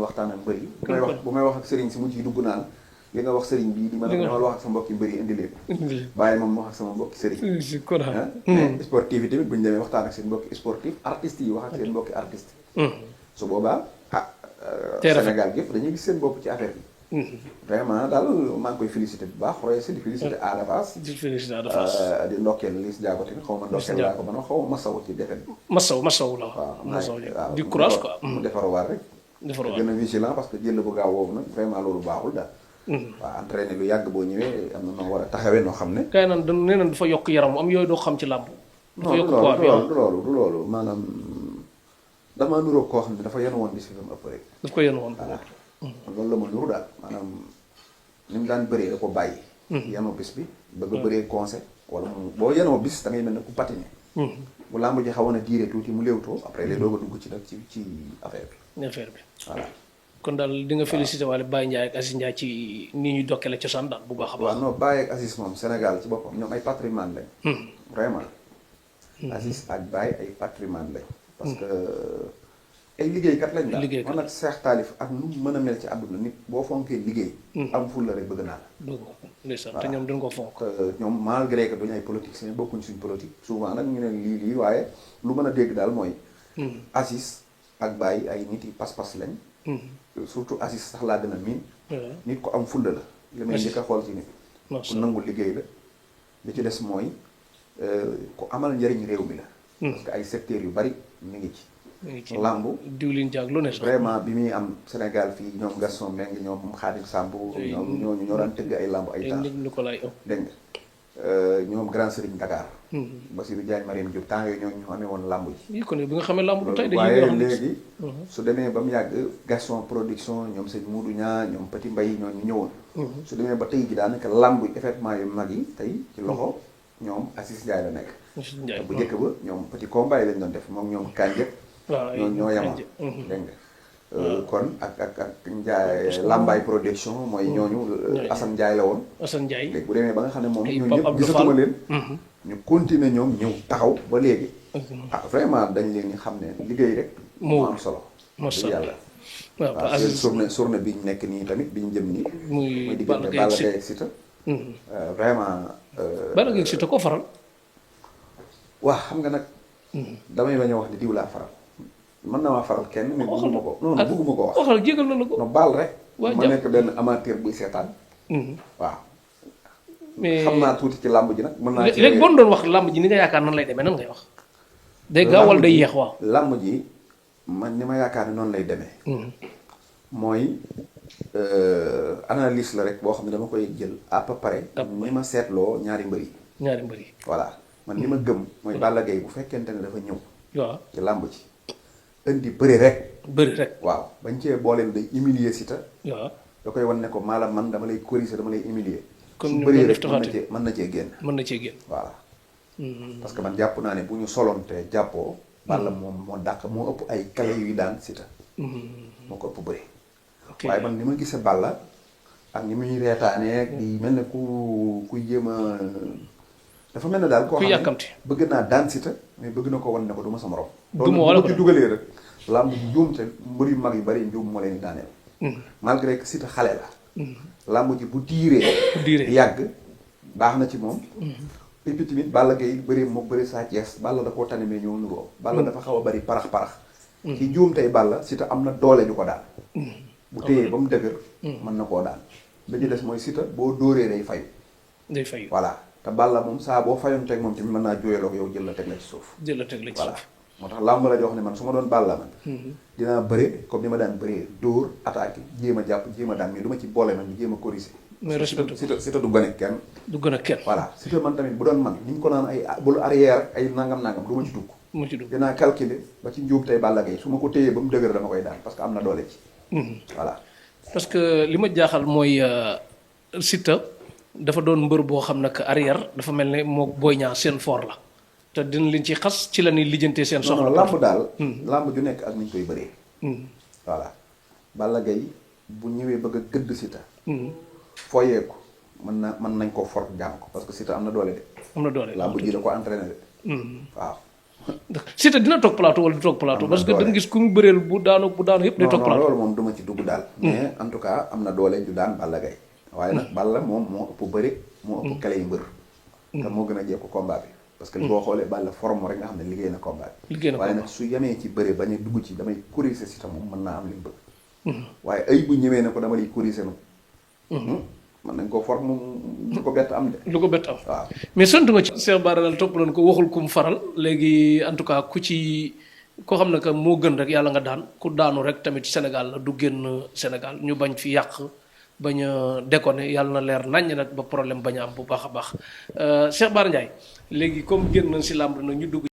waxtaan ak mbër yi bu may wax ak sëriñ si mu ciy dugg naan li nga wax sëriñ bii di ma demal wax ak sa mbokki mbër yi indi leen bàyyi moom wax ak sama mbokki sëriñ mais sportif yi tamit bu ñu demee waxtaan ak seen mbokki sportif artistes yi wax ak seen mbokki artistes su boobaa Sénégal gépp dañuy gis seen bopp ci affaire bi vraiment daal maa ngi koy félicité bu baax roye si di félicité Ada Fass di ndokkeel Liss Ndiago tamit xaw ma ndokkeel laa ko mën a xaw ma masawu ci defet bi masawu la waaw du courage quoi mu defaruwaat rek gën a vigilant parce que jël bu gaaw woowu nag vraiment loolu baaxul daal waaw entraîné lu yàgg boo ñëwee am na noo war a taxawee noo xam ne kay naan nee na dafa yokk yaram am yooyu doo xam ci làmb dafa yokk poids bi du loolu maanaam dama nuróo koo xam ne dafa yen woon bis bi mu ëpp rek daf ko yen woon loolu la ma nuru daal maanaam ni mu daan bëree da ko bàyyi yenoo bis bi bëgg a bëree conseil wala mu boo yenoo bis da ngay mel ne ku patiné bu làmb ji xawoon a diire tuuti mu léewtoo après les doog a dugg ci nag ci affaire bi voilà kon daal di nga félicité wala Baye Ndiaye ak Aziz Ndiaye ci ni ñuy dokkale cosaan daal bu baax a baax waaw non Baye ak Aziz moom Sénégal ci boppam ñoom ay patrimoine lañ vraiment Aziz ak Baye ay patrimoine lañ parce que ay liggéeykat lañ daal man nag Cheikh Talif ak nu mën a mel ci àdduna nit boo fonkee liggéey am fulla rek bëgg naa la te ñoom dañ ko fonk ñoom malgré que duñu ay politiciens bokkuñ suñ politique souvent nag ñu ne lii waaye lu mën a dégg daal mooy Aziz ak Baye ay nit yi pas-pas lañ surtout Aziz sax laa gën a miin nit ko am fulla la li may njëkk a xool ci nit ku nangu liggéey la li ci des mooy ku amal njëriñ réew mi la parce que ay secteurs yu bari mi ngi ci làmb diwlin jaag lu ne vraiment bi muy am Sénégal fii ñoom Gaston Mbengue ñoom Khadim Samb ñoom ñooñu ñoo daan tëgg ay làmb ay temps dégg nga ñoom Grand Serigne Dakar Bassirou Diagne Mariam Diop temps yooyu ñooñu ñu amee woon làmb ji kon bi nga xamee làmb du tey waaye léegi su demee ba mu yàgg Gaston production ñoom sëñ Moudou Niang ñoom Petit Mbaye ñooñu ñëwoon su demee ba tey ji daanaka làmb effectivement yu mag yi tey ci loxo ñoom Aziz Ndiaye la nekk bu njëkk ba ñoom petit combat yi lañ doon def moom ñoom Kanjek ñoo yemoon dégg nga kon ak Ndiaye Lambaay production mooy ñooñu Assane Ndiaye la woon léegi bu demee ba nga xam ne moom ñooñu ñëpp gisatuma leen ñu continuer ñoom ñëw taxaw ba léegi vraiment dañ leen ni xam ne liggéey rek moo am solo yàlla waaw seen journée bi ñu nekk nii tamit bi ñu jëm nii muy diggante Balla Gaye ak Siteu vraiment Balla Gaye ak Siteu koo faral waaw xam nga nag damay bañ a wax ni diw laa faral mën na maa faral kenn mais bëgguma ko non bëgguma ko wax waxal jégal na la ko non baal rek ma nekk benn amateur buy seetaan waaw mais xam naa tuuti ci làmb ji nag mën naa ci léegi bon doon wax làmb ji ni nga yaakaar nan lay demee nan ngay wax day gaaw wala day yéex waaw làmb ji man ni ma yaakaar ne noonu lay demee mooy analyse la rek boo xam ne dama koy jël à peu près ni ma seetloo ñaari mbër yi voilà man li ma gëm mooy Balla Gaye bu fekkente ne dafa ñëw waaw ci làmb ci indi bëri rek waaw bañ cee booleen day humilier Siteu waaw da koy wan ne ko maala man dama lay corriger dama lay humilier comme su bëree rek mën na cee génn voilà parce que man jàpp naa ne bu ñu soloonte jàppoo Balla moom moo dàq moo ëpp ay kale yuy daan Siteu moo ko ëpp bëri waaye man ni ma gisee Balla ak ni muy reetaanee di mel ne kuy jéem a dafa mel ne daal koo xam ne bëgg naa daan Siteu mais bëgg na ko wan ne ko du ma sa morom loolu bu ci dugalee rek làmb njuum te mbër yu mag yu bari njuum moo leen di daaneel malgré que Siteu xale la làmb ji bu diiree yàgg baax na ci moom et puis tamit Balla Gaye bëri moo bëri Sa Thiès Balla da koo tane mais ñoo nuroo Balla dafa xaw a bëri parax ki juum tey Balla Siteu am na doole ju ko daal bu téyee ba mu dëgër mën na koo daan la ci des mooy Siteu boo dóoree day fayu voilà te Balla moom saa boo fayoon teg moom tamit mën naa jooyaloo ak yow jël la teg la ci suuf voilà moo tax làmb la jox ne man su ma doon Balla man dinaa bëre comme ni ma daan bëree dóor attaqué jéem a jàpp jéem a daan mais du ma ci boole nag ñu jéem a corriger mais respecté Siteu du gën a kenn voilà Siteu man tamit bu doon man ni ñu ko naan ay bul arrière ay nangam du ma ci dugg dinaa calculer ba ci njuum tey Balla Gaye su ma ko téyee ba mu dëgër dama koy daan parce que am na doole ci voilà parce que li ma jaaxal mooy Siteu dafa doon mbër boo xam nag arrière dafa mel ne moo Boy Niang seen fort la te dina leen ci xas ci la ñuy lijjantee seen soxla làmb daal làmb ju nekk ak ni ñu koy bëree voilà Balla Gaye bu ñëwee bëgg a gëdd Siteu fooyee ko mën nañ ko for jàmm ko parce que Siteu am na doole de làmb ji da ko entraîné de waaw Siteu dina toog plateau wala du toog plateau. parce que dañu gis ku mu bëreel bu daanu yëpp day toog plateau. loolu moom duma ci dugg daal. mais en tout cas am na doole ju daan Balla Gaye. waaye nag Balla moom moo ëpp bëri. moo ëpp kale yu mbër. te moo gën a jekku combat bi. parce que boo xoolee Balla forme rek nga xam ne liggéey na combat bi. waaye nag su yemee ci bëri bañ a dugg ci damay corriger Siteu moom mën naa am li mu bëgg. waaye ay bu ñëwee ne ko dama lay corriger nu. mën nañ koo forme lu ko bett am de. lu ko bett am waaw. mais sant nga ci. Cheikh Bara daal topp nañ ko waxul kum faral léegi en tout cas ku ci koo xam ne que moo gën rek yàlla nga daan ku daanu rek tamit Sénégal la du génn Sénégal ñu bañ fi yàq bañ a déconner yàlla na leer naññ nag ba problème bañ a am bu baax a baax Cheikh Bara Ndiaye léegi comme génn nañ si làmb nag ñu dugg.